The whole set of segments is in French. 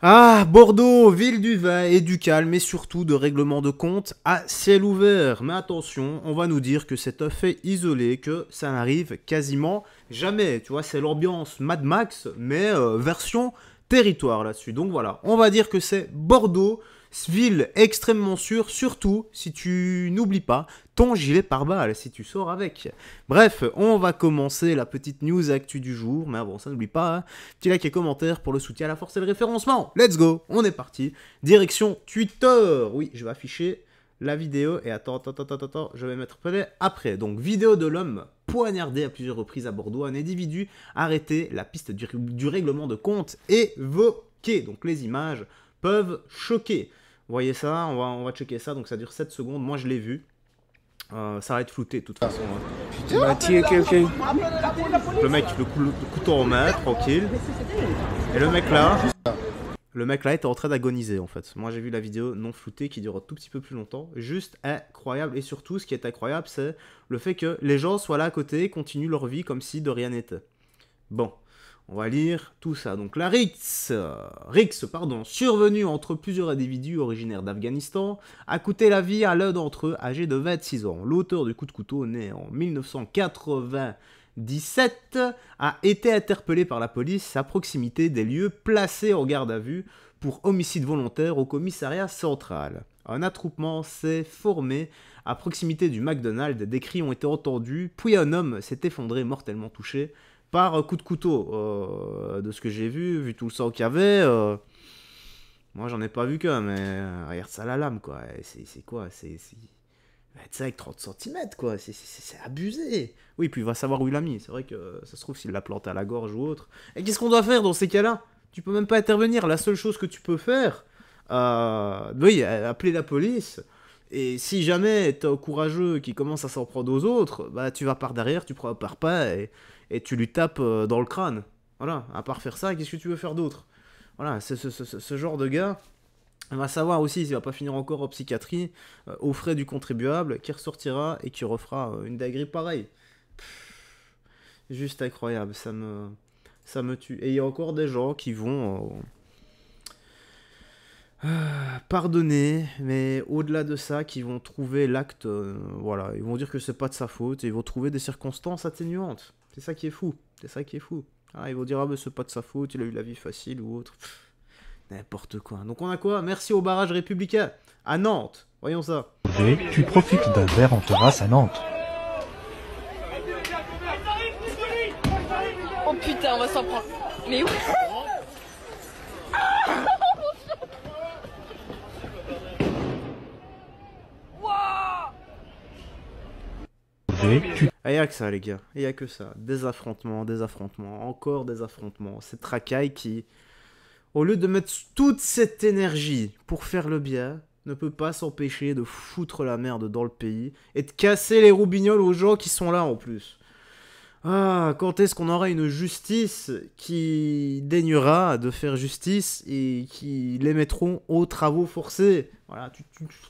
Ah, Bordeaux, ville du vin et du calme et surtout de règlement de compte à ciel ouvert. Mais attention, on va nous dire que c'est un fait isolé, que ça n'arrive quasiment jamais. Tu vois, c'est l'ambiance Mad Max, mais version territoire là-dessus. Donc voilà, on va dire que c'est Bordeaux, ville extrêmement sûre, surtout si tu n'oublies pas ton gilet pare-balles, si tu sors avec. Bref, on va commencer la petite news actu du jour, mais avant ça, n'oublie pas, hein, petit like et commentaire pour le soutien à la force et le référencement. Let's go, on est parti. Direction Twitter. Oui, je vais afficher la vidéo. Et attends, je vais mettre play après. Donc, vidéo de l'homme poignardé à plusieurs reprises à Bordeaux. Un individu arrêté, la piste du règlement de compte évoquée. Donc, les images peuvent choquer. Vous voyez ça, on va checker ça. Donc, ça dure 7 secondes. Moi, je l'ai vu. Ça va être flouté de toute façon. Il m'a tiré quelqu'un. Le mec, le couteau en main, tranquille. Et le mec là était en train d'agoniser en fait. Moi j'ai vu la vidéo non floutée qui dure un tout petit peu plus longtemps. Juste incroyable. Et surtout, ce qui est incroyable, c'est le fait que les gens soient là à côté et continuent leur vie comme si de rien n'était. Bon. On va lire tout ça. Donc la rixe, survenue entre plusieurs individus originaires d'Afghanistan, a coûté la vie à l'un d'entre eux âgé de 26 ans. L'auteur du coup de couteau, né en 1997, a été interpellé par la police à proximité des lieux placés en garde à vue pour homicide volontaire au commissariat central. Un attroupement s'est formé à proximité du McDonald's, des cris ont été entendus, puis un homme s'est effondré mortellement touché par coup de couteau. De ce que j'ai vu tout le sang qu'il y avait, moi j'en ai pas vu qu'un, mais regarde ça la lame quoi. C'est quoi? C'est ça avec 30 cm quoi, c'est abusé. Oui, puis il va savoir où il l'a mis. C'est vrai que ça se trouve s'il l'a planté à la gorge ou autre. Et qu'est-ce qu'on doit faire dans ces cas-là? Tu peux même pas intervenir. La seule chose que tu peux faire, oui, appeler la police. Et si jamais t'es un courageux qui commence à s'en prendre aux autres, bah tu vas par derrière, tu prends un parpaing et tu lui tapes dans le crâne. Voilà, à part faire ça, qu'est-ce que tu veux faire d'autre? Voilà, ce genre de gars, on va savoir aussi s'il va pas finir encore en psychiatrie, aux frais du contribuable, qui ressortira et qui refera une dinguerie pareille. Juste incroyable, ça me tue. Et il y a encore des gens qui vont pardonner, mais au-delà de ça, qui vont trouver l'acte, voilà, ils vont dire que c'est pas de sa faute, et ils vont trouver des circonstances atténuantes. C'est ça qui est fou, c'est ça qui est fou. Ah, ils vont dire, ah mais c'est pas de sa faute, il a eu la vie facile ou autre. N'importe quoi. Donc on a quoi? Merci au barrage républicain, à Nantes, voyons ça. Tu profites d'un verre en terrasse à Nantes. Oh putain, on va s'en prendre. Mais où? Ah, y a que ça les gars, y a que ça. Des affrontements, encore des affrontements. Cette racaille qui, au lieu de mettre toute cette énergie pour faire le bien, ne peut pas s'empêcher de foutre la merde dans le pays et de casser les roubignoles aux gens qui sont là en plus. Ah, quand est-ce qu'on aura une justice qui daignera de faire justice et qui les mettront aux travaux forcés? Voilà, tu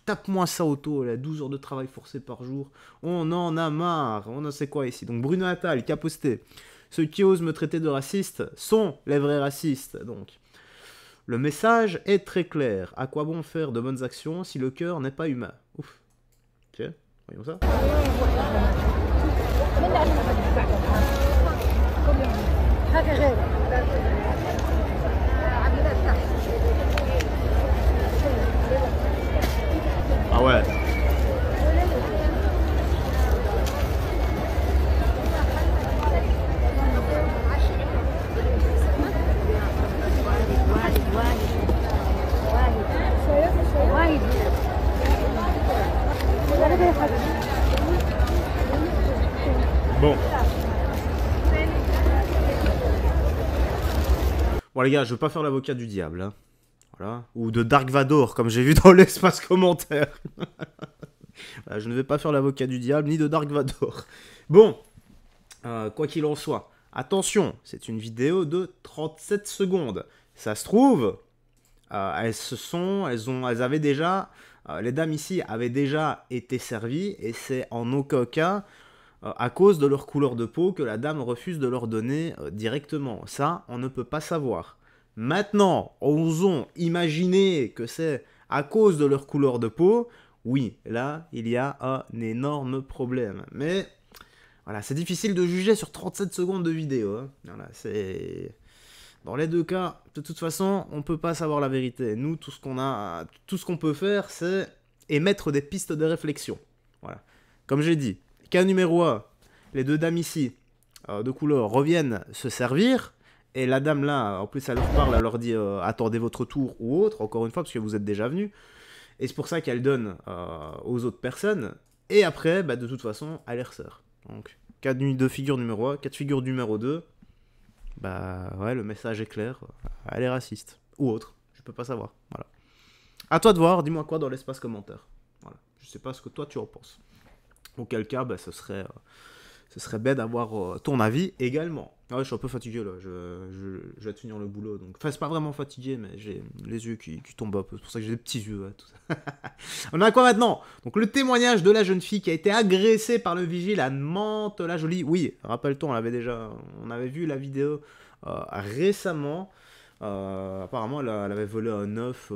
tapes-moi ça au taux, là, 12 heures de travail forcé par jour. On en a marre, on ne sait quoi ici. Donc Bruno Attal qui a posté: ceux qui osent me traiter de raciste sont les vrais racistes. Donc, le message est très clair. À quoi bon faire de bonnes actions si le cœur n'est pas humain? Ouf. Ok, voyons ça. Ah ouais. Bon. Bon les gars, je veux pas faire l'avocat du diable, hein. Voilà. Ou de Dark Vador, comme j'ai vu dans l'espace commentaire. Voilà, je ne vais pas faire l'avocat du diable, ni de Dark Vador. Bon, quoi qu'il en soit, attention, c'est une vidéo de 37 secondes. Ça se trouve, elles avaient déjà, les dames ici avaient déjà été servies, et c'est en aucun cas à cause de leur couleur de peau que la dame refuse de leur donner directement. Ça, on ne peut pas savoir. Maintenant, osons imaginer que c'est à cause de leur couleur de peau. Oui, là, il y a un énorme problème. Mais voilà, c'est difficile de juger sur 37 secondes de vidéo. Hein. Voilà, c'est... Dans les deux cas, de toute façon, on peut pas savoir la vérité. Nous, tout ce qu'on peut faire, c'est émettre des pistes de réflexion. Voilà. Comme j'ai dit, cas numéro 1, les deux dames ici, de couleur, reviennent se servir. Et la dame là, en plus, elle leur parle, elle leur dit attendez votre tour ou autre, encore une fois, parce que vous êtes déjà venus. Et c'est pour ça qu'elle donne aux autres personnes. Et après, bah, de toute façon, elle les ressort. Donc, cas de figure numéro 1, cas de figure numéro 2. Bah ouais, le message est clair. Elle est raciste. Ou autre. Je peux pas savoir. Voilà. À toi de voir. Dis-moi quoi dans l'espace commentaire. Voilà. Je sais pas ce que toi tu en penses. Auquel cas, bah, ce serait bête d'avoir ton avis également. Ouais, je suis un peu fatigué là. Je vais te finir le boulot. Donc... Enfin, c'est pas vraiment fatigué, mais j'ai les yeux qui tombent un peu. C'est pour ça que j'ai des petits yeux. Ouais, tout ça. On a quoi maintenant? Donc, le témoignage de la jeune fille qui a été agressée par le vigile à Mantes-la-Jolie. Oui, rappelle-toi, on avait vu la vidéo récemment. Apparemment, elle avait volé un œuf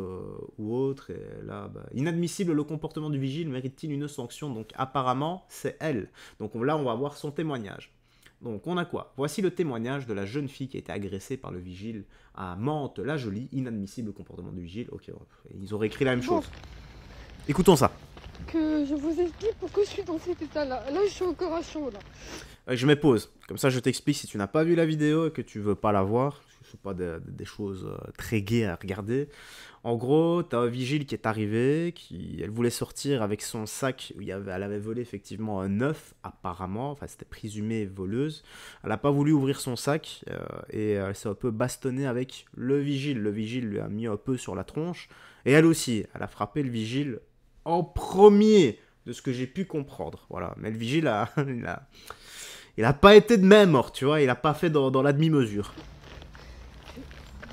ou autre. Et là, bah, inadmissible, le comportement du vigile mérite-t-il une sanction? Donc, apparemment, c'est elle. Donc là, on va voir son témoignage. Donc, on a quoi? Voici le témoignage de la jeune fille qui a été agressée par le vigile à Mantes-la-Jolie. Inadmissible, le comportement du vigile. Ok, ils auraient écrit la même chose. Écoutons ça. Que je vous explique pourquoi je suis dans cet état-là. Là, je suis encore à chaud, là. Je me pose. Comme ça, je t'explique si tu n'as pas vu la vidéo et que tu veux pas la voir. Ce sont pas des choses très gaies à regarder. En gros, t'as un vigile qui est arrivé, elle voulait sortir avec son sac où elle avait volé effectivement un œuf, apparemment. Enfin, c'était présumé voleuse. Elle n'a pas voulu ouvrir son sac et elle s'est un peu bastonnée avec le vigile. Le vigile lui a mis un peu sur la tronche. Et elle aussi, elle a frappé le vigile en premier, de ce que j'ai pu comprendre. Voilà. Mais le vigile il a pas été de même mort, tu vois. Il a pas fait dans la demi-mesure.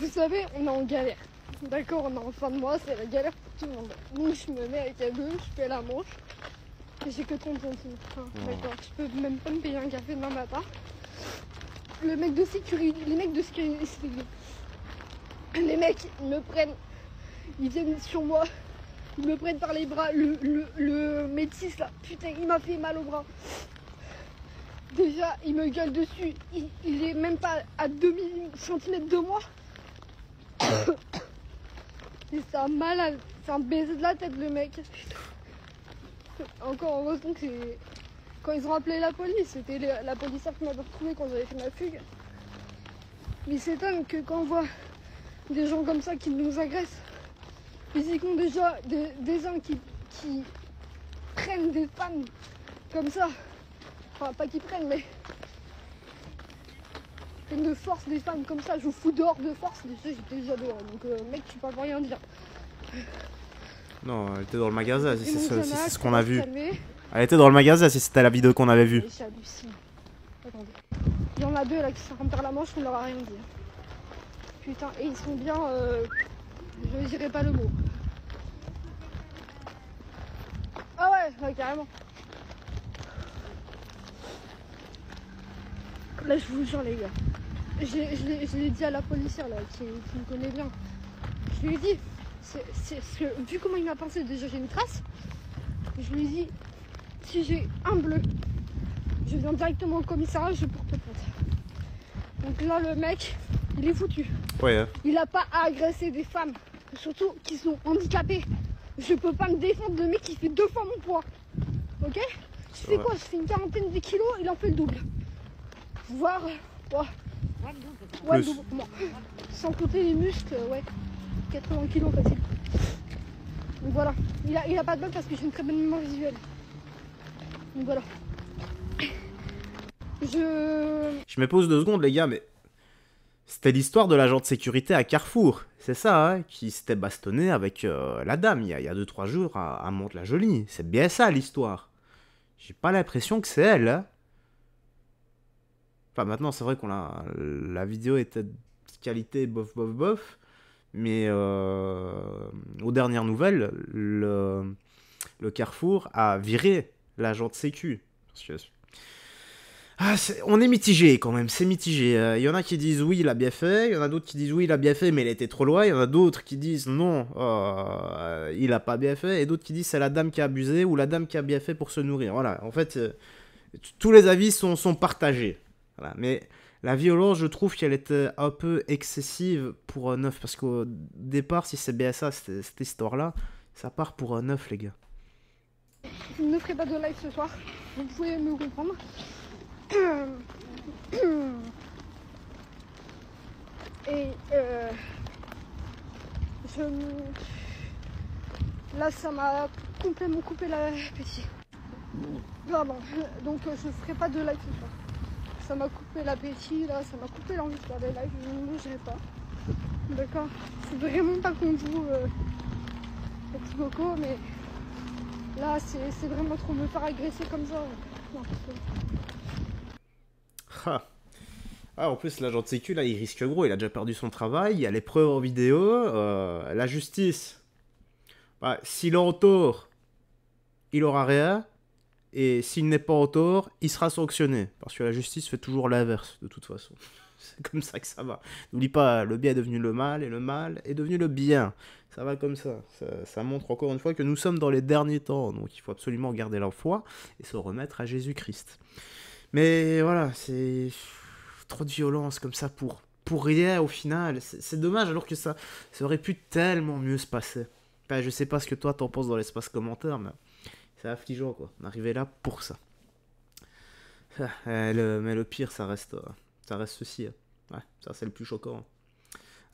Vous savez, on est en galère. D'accord, on est en fin de mois, c'est la galère pour tout le monde. Donc je me mets avec la gueule, je fais la manche. Et j'ai que 30 centimes. Enfin, d'accord, je peux même pas me payer un café demain matin. Les mecs de sécurité, les mecs, ils me prennent, ils viennent sur moi, ils me prennent par les bras. Le métis là, putain, il m'a fait mal au bras. Déjà, il me gueule dessus, il est même pas à 2 cm de moi. Et c'est un malade, c'est un baiser de la tête le mec. Encore heureusement que c'est... Quand ils ont appelé la police, c'était la police qui m'avait retrouvé quand j'avais fait ma fugue. Mais c'est dingue que quand on voit des gens comme ça qui nous agressent, physiquement déjà, des hommes qui prennent des femmes comme ça, enfin pas qui prennent mais de force des femmes comme ça, je vous fous dehors de force, déjà j'étais déjà dehors, donc mec tu peux pas rien dire. Non, elle était dans le magasin, si c'est ce qu'on va a vu. calmer. Elle était dans le magasin si c'était la vidéo qu'on avait vue. J'hallucine. Attendez. Il y en a deux là qui sont rentrés la manche, on leur a rien dit. Putain, et ils sont bien... je dirais pas le mot. Ah ouais, carrément. Là je vous jure les gars. Je l'ai dit à la policière là, qui me connaît bien. Je lui ai dit, vu comment il m'a pensé, déjà j'ai une trace. Je lui ai dit, si j'ai un bleu, je viens directement au commissariat, je porte plainte. Donc là le mec, il est foutu. Ouais. Hein. Il a pas à agresser des femmes, surtout qui sont handicapées. Je peux pas me défendre de mec qui fait 2 fois mon poids. Ok? Je fais quoi? Je fais une quarantaine de kilos, il en fait le double. Voire... Ouais, le double pour moi. Sans compter les muscles, ouais. 80 kilos facile. Donc voilà. Il a pas de bol parce que j'ai une très bonne mémoire visuelle. Donc voilà. Je me pose 2 secondes les gars, mais... C'était l'histoire de l'agent de sécurité à Carrefour. C'est ça, hein, qui s'était bastonné avec la dame il y a 2-3 jours à Mantes-la-Jolie. C'est bien ça l'histoire. J'ai pas l'impression que c'est elle, hein. Enfin, maintenant, c'est vrai qu'on a... La vidéo était de qualité bof, bof, bof. Mais aux dernières nouvelles, le Carrefour a viré l'agent de sécu. Parce que... Ah, on est mitigé quand même, c'est mitigé. Il y en a qui disent oui, il a bien fait, il y en a d'autres qui disent oui, il a bien fait, mais il était trop loin. Il y en a d'autres qui disent non, il a pas bien fait, et d'autres qui disent c'est la dame qui a abusé ou la dame qui a bien fait pour se nourrir. Voilà, en fait, tous les avis sont partagés. Voilà. Mais la violence, je trouve qu'elle était un peu excessive pour un œuf, parce qu'au départ, si c'est bien ça, cette histoire-là, ça part pour un œuf, les gars. Je ne ferai pas de live ce soir, vous pouvez me comprendre. Et là ça m'a complètement coupé l'appétit. Pardon, donc je ferai pas de live ce soir. Ça m'a coupé l'appétit, là ça m'a coupé l'envie de faire des lives, je ne mangerai pas. D'accord, c'est vraiment pas contre vous, les petits cocos, mais là c'est vraiment trop me faire agresser comme ça. Non, Ah. Ah, en plus, l'agent de sécu, là, il risque gros. Il a déjà perdu son travail. Il y a les preuves en vidéo. La justice, bah, s'il est en tort, il aura rien. Et s'il n'est pas en tort, il sera sanctionné. Parce que la justice fait toujours l'inverse, de toute façon. C'est comme ça que ça va. N'oublie pas, le bien est devenu le mal, et le mal est devenu le bien. Ça va comme ça. Ça montre encore une fois que nous sommes dans les derniers temps. Donc il faut absolument garder la foi et se remettre à Jésus-Christ. Mais voilà, c'est trop de violence comme ça pour rien au final. C'est dommage alors que ça aurait pu tellement mieux se passer. Enfin, je sais pas ce que toi t'en penses dans l'espace commentaire, mais c'est affligeant quoi. On arrivait là pour ça. Mais le pire, ça reste ceci. Ouais, ça c'est le plus choquant.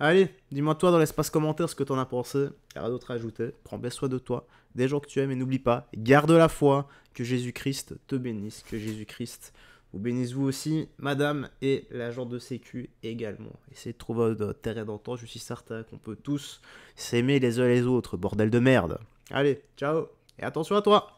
Allez, dis-moi toi dans l'espace commentaire ce que t'en as pensé. Il y a rien d'autre à ajouter. Prends bien soin de toi, des gens que tu aimes et n'oublie pas, garde la foi. Que Jésus-Christ te bénisse, que Jésus-Christ vous bénisse vous aussi, madame et l'agent de sécu également. Essayez de trouver un terrain d'entente, je suis certain qu'on peut tous s'aimer les uns les autres, bordel de merde. Allez, ciao, et attention à toi.